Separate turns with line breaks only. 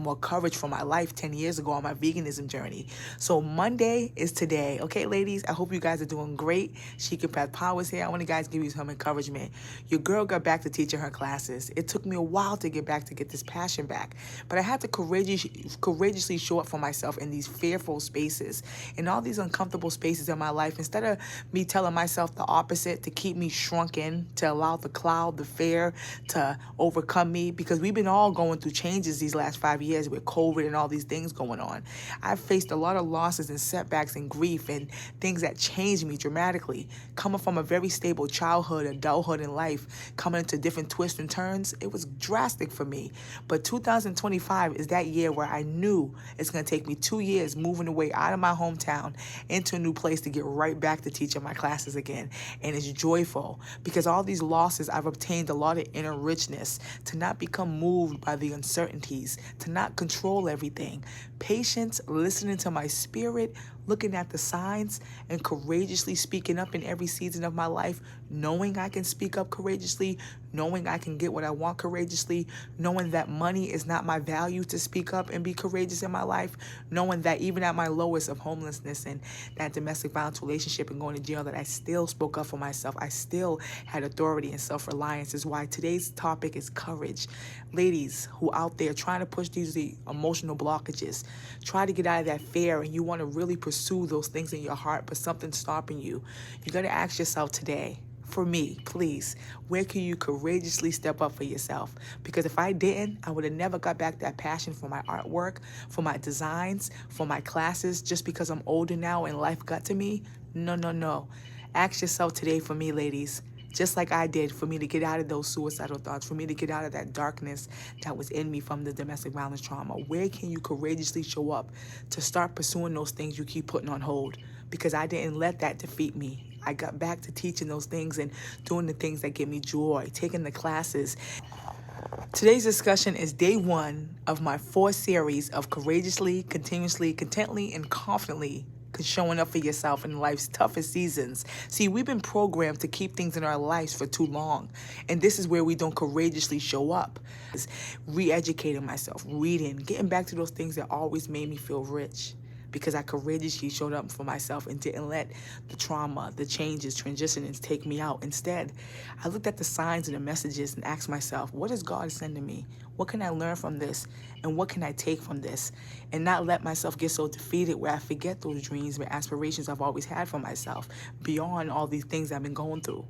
more courage for my life 10 years ago on my veganism journey. So Monday is today. Okay, ladies, I hope you guys are doing great. Sheikah Path Powers here. I want to guys give you some encouragement. Your girl got back to teaching her classes. It took me a while to get this passion back, but I had to courageously show up for myself in these fearful spaces, in all these uncomfortable spaces in my life. Instead of me telling myself the opposite, to keep me shrunken, to allow the cloud, the fear to overcome me, because we've been all going through changes these last 5 years with COVID and all these things going on. I've faced a lot of losses and setbacks and grief and things that changed me dramatically. Coming from a very stable childhood, adulthood, and life, coming into different twists and turns, it was drastic for me. But 2025 is that year where I knew it's going to take me 2 years moving away out of my hometown into a new place to get right back to teaching my classes again. And it's joyful because all these losses, I've obtained a lot of inner richness, to not become moved by the uncertainties, to not control everything. Patience, listening to my spirit, looking at the signs, and courageously speaking up in every season of my life, knowing I can speak up courageously, knowing I can get what I want courageously, knowing that money is not my value to speak up and be courageous in my life, knowing that even at my lowest of homelessness and that domestic violence relationship and going to jail, that I still spoke up for myself. I still had authority and self-reliance, is why today's topic is courage. Ladies who out there trying to push these emotional blockages, try to get out of that fear, and you want to really pursue those things in your heart, but something's stopping you. You got to ask yourself today, for me, please, where can you courageously step up for yourself? Because if I didn't, I would have never got back that passion for my artwork, for my designs, for my classes, just because I'm older now and life got to me. No, no, no. Ask yourself today for me, ladies, just like I did, for me to get out of those suicidal thoughts, for me to get out of that darkness that was in me from the domestic violence trauma. Where can you courageously show up to start pursuing those things you keep putting on hold? Because I didn't let that defeat me. I got back to teaching those things and doing the things that give me joy, taking the classes. Today's discussion is day 1 of my 4 series of courageously, continuously, contently, and confidently showing up for yourself in life's toughest seasons. See, we've been programmed to keep things in our lives for too long, and this is where we don't courageously show up. Re-educating myself, reading, getting back to those things that always made me feel rich, because I courageously showed up for myself and didn't let the trauma, the changes, transitions take me out. Instead, I looked at the signs and the messages and asked myself, what is God sending me? What can I learn from this? And what can I take from this? And not let myself get so defeated where I forget those dreams and aspirations I've always had for myself beyond all these things I've been going through.